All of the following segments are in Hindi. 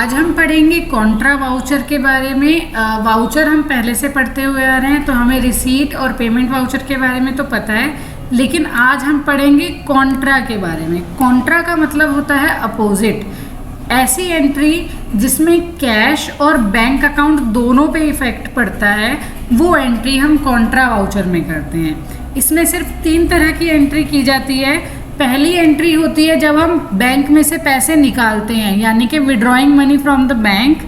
आज हम पढ़ेंगे कॉन्ट्रा वाउचर के बारे में। वाउचर हम पहले से पढ़ते हुए आ रहे हैं, तो हमें रिसीट और पेमेंट वाउचर के बारे में तो पता है, लेकिन आज हम पढ़ेंगे कॉन्ट्रा के बारे में। कॉन्ट्रा का मतलब होता है अपोजिट, ऐसी एंट्री जिसमें कैश और बैंक अकाउंट दोनों पे इफेक्ट पड़ता है, वो एंट्री हम कॉन्ट्रा वाउचर में करते हैं। इसमें सिर्फ 3 तरह की एंट्री की जाती है। पहली एंट्री होती है जब हम बैंक में से पैसे निकालते हैं, यानी कि withdrawing money from the bank,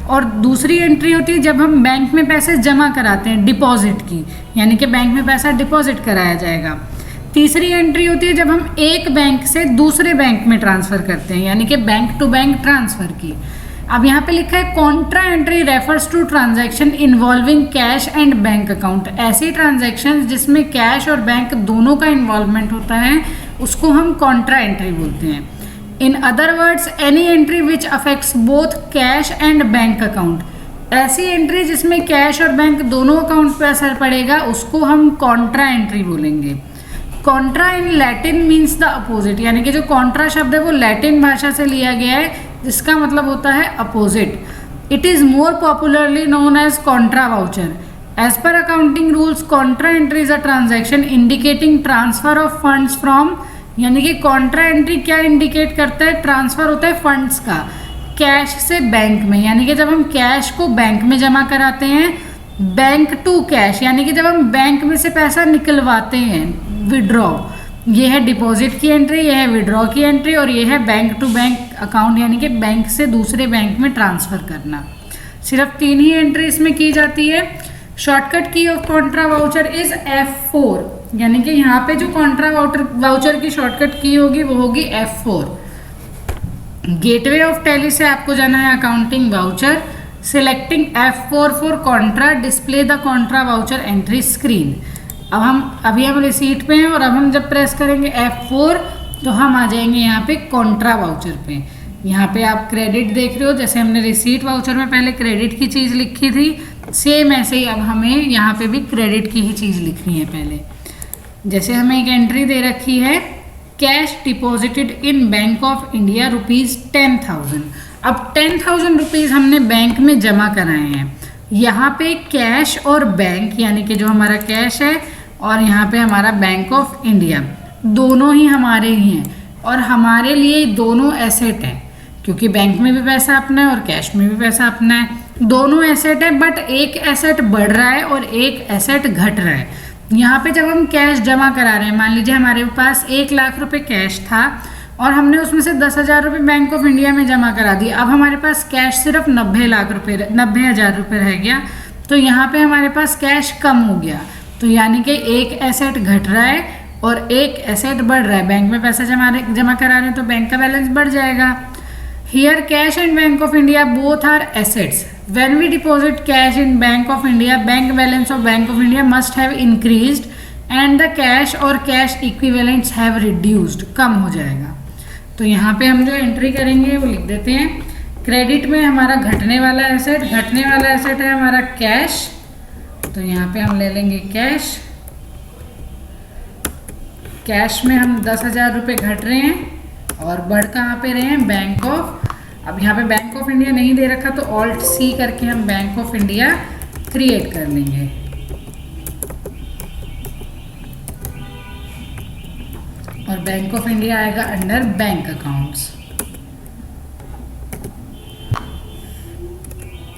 और दूसरी एंट्री होती है जब हम बैंक में पैसे जमा कराते हैं, डिपॉजिट की, यानी कि बैंक में पैसा डिपॉजिट कराया जाएगा। तीसरी एंट्री होती है जब हम एक बैंक से दूसरे बैंक में ट्रांसफ़र करते हैं, यानी कि बैंक टू बैंक ट्रांसफ़र की। अब यहाँ पे लिखा है contra entry refers to transaction involving cash and bank account. ऐसी ट्रांजैक्शन जिसमें कैश और बैंक दोनों का इन्वॉल्वमेंट होता है, उसको हम कॉन्ट्रा एंट्री बोलते हैं। In other words, any entry which affects both cash and bank account. ऐसी एंट्री जिसमें कैश और बैंक दोनों अकाउंट पर असर पड़ेगा, उसको हम कॉन्ट्रा एंट्री बोलेंगे। Contra in Latin means the opposite, यानी कि जो कॉन्ट्रा शब्द है वो लैटिन भाषा से लिया गया है, जिसका मतलब होता है opposite. It is more popularly known as contra voucher. As per accounting rules, contra entry is a transaction indicating transfer of funds from, यानी कि कॉन्ट्रा एंट्री क्या इंडिकेट करता है? ट्रांसफर होता है फंड्स का कैश से बैंक में, यानी कि जब हम कैश को बैंक में जमा कराते हैं, बैंक टू कैश, यानी कि जब हम बैंक में से पैसा निकलवाते हैं, विड्रॉ। ये है डिपॉजिट की एंट्री, ये है विड्रॉ की एंट्री, और ये है बैंक टू बैंक अकाउंट, यानी कि बैंक से दूसरे बैंक में ट्रांसफ़र करना। सिर्फ 3 ही एंट्री इसमें की जाती है। शॉर्टकट की of Contra voucher is F4, यानी कि यहाँ पे जो कॉन्ट्रा वाउचर की शॉर्टकट की होगी वो होगी F4। गेटवे ऑफ टैली से आपको जाना है accounting voucher. Selecting F4 for Contra, display the Contra voucher entry screen. अभी हम रिसीट पे हैं, और अब हम जब प्रेस करेंगे F4 तो हम आ जाएंगे यहाँ पे कॉन्ट्रा वाउचर पे। यहाँ पे आप क्रेडिट देख रहे हो, जैसे हमने रिसीट वाउचर में पहले क्रेडिट की चीज़ लिखी थी, सेम ऐसे ही अब हमें यहाँ पे भी क्रेडिट की ही चीज़ लिखनी है। पहले जैसे हमें एक एंट्री दे रखी है, cash deposited in Bank of India ₹10,000। अब 10,000 रुपीज़ हमने बैंक में जमा कराए हैं। यहाँ पे कैश और बैंक, यानी कि जो हमारा कैश है और यहाँ पे हमारा बैंक ऑफ इंडिया, दोनों ही हमारे ही हैं, और हमारे लिए दोनों एसेट हैं, क्योंकि बैंक में भी पैसा अपना है और कैश में भी पैसा अपना है। दोनों एसेट है, बट एक एसेट बढ़ रहा है और एक एसेट घट रहा है। यहाँ पे जब हम कैश जमा करा रहे हैं, मान लीजिए हमारे पास 1 लाख रुपए कैश था और हमने उसमें से 10,000 रुपये बैंक ऑफ इंडिया में जमा करा दिए। अब हमारे पास कैश सिर्फ 90,000 रुपये रह गया, तो यहाँ पे हमारे पास कैश कम हो गया। तो यानी कि एक एसेट घट रहा है और एक एसेट बढ़ रहा है। बैंक में पैसा जमा करा रहे हैं तो बैंक का बैलेंस बढ़ जाएगा। Here cash and Bank of India both are assets. When we deposit cash in Bank of India, bank balance of Bank of India must have increased and the cash और कैश इक्विवेलेंट्स हैव रिड्यूस्ड, कम हो जाएगा। तो यहाँ पे हम जो एंट्री करेंगे वो लिख देते हैं। क्रेडिट में हमारा घटने वाला एसेट है हमारा कैश, तो यहाँ पे हम ले लेंगे कैश। कैश में हम 10,000 रुपये घट रहे हैं, और बढ़ कहाँ पे रहे हैं? Bank of. अब यहाँ पे बैंक ऑफ इंडिया नहीं दे रखा, तो Alt C करके हम बैंक ऑफ इंडिया क्रिएट कर लेंगे। और बैंक ऑफ इंडिया आएगा अंडर बैंक अकाउंट्स।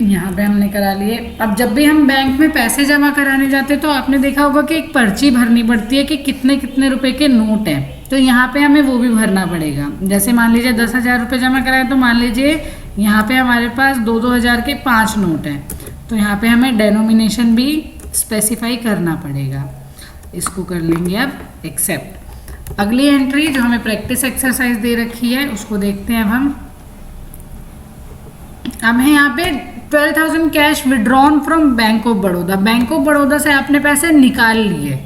यहाँ पे हमने करा लिए। अब जब भी हम बैंक में पैसे जमा कराने जाते हैं, तो आपने देखा होगा कि एक पर्ची भरनी पड़ती है कि कितने कितने रुपए के नोट हैं, तो यहाँ पे हमें वो भी भरना पड़ेगा। जैसे मान लीजिए 10,000 रुपये जमा कराए, तो मान लीजिए यहाँ पे हमारे पास 2-2 हज़ार के 5 नोट हैं, तो यहाँ पे हमें डेनोमिनेशन भी स्पेसिफाई करना पड़ेगा। इसको कर लेंगे अब एक्सेप्ट। अगली एंट्री जो हमें प्रैक्टिस एक्सरसाइज दे रखी है, उसको देखते हैं अब हम। हमें यहाँ पे 12,000 cash withdrawn from Bank of Baroda. Bank of Baroda से आपने पैसे निकाल लिए।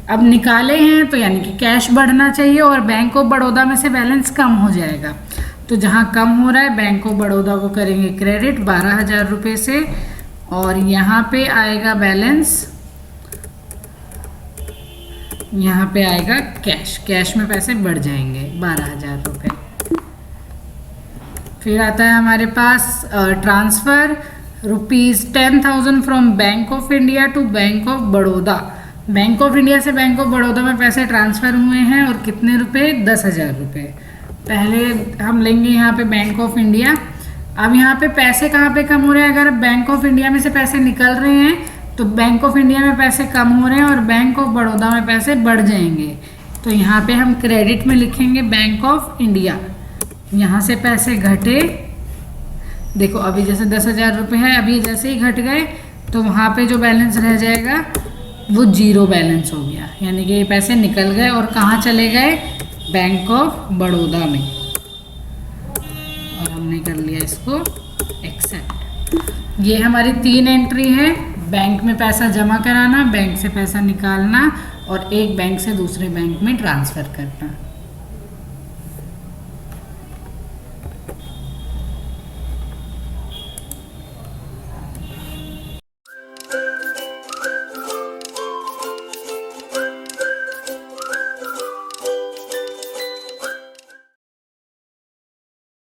अब निकाले हैं तो यानी कि कैश बढ़ना चाहिए, और बैंक ऑफ बड़ौदा में से बैलेंस कम हो जाएगा। तो जहाँ कम हो रहा है, बैंक ऑफ बड़ौदा को करेंगे क्रेडिट 12,000 रुपये से, और यहाँ पे आएगा बैलेंस, यहाँ पे आएगा कैश। कैश में पैसे बढ़ जाएंगे 12,000 रुपये। फिर आता है हमारे पास transfer ₹10,000 from Bank of India to Bank of Baroda. Bank of India से बैंक ऑफ बड़ौदा में पैसे ट्रांसफ़र हुए हैं और कितने रुपए? 10,000 रुपये। पहले हम लेंगे यहाँ पे बैंक ऑफ इंडिया। अब यहाँ पे पैसे कहाँ पे कम हो रहे हैं? अगर बैंक ऑफ इंडिया में से पैसे निकल रहे हैं तो बैंक ऑफ इंडिया में पैसे कम हो रहे हैं और बैंक ऑफ बड़ौदा में पैसे बढ़ जाएंगे। तो यहाँ पे हम क्रेडिट में लिखेंगे बैंक ऑफ इंडिया। यहाँ से पैसे घटे, देखो अभी जैसे 10,000 रुपये है, अभी जैसे ही घट गए तो वहाँ पे जो बैलेंस रह जाएगा वो जीरो बैलेंस हो गया, यानी कि ये पैसे निकल गए और कहाँ चले गए? बैंक ऑफ बड़ौदा में। और हमने कर लिया इसको एक्सेप्ट। ये हमारी 3 एंट्री है, बैंक में पैसा जमा कराना, बैंक से पैसा निकालना और एक बैंक से दूसरे बैंक में ट्रांसफ़र करना।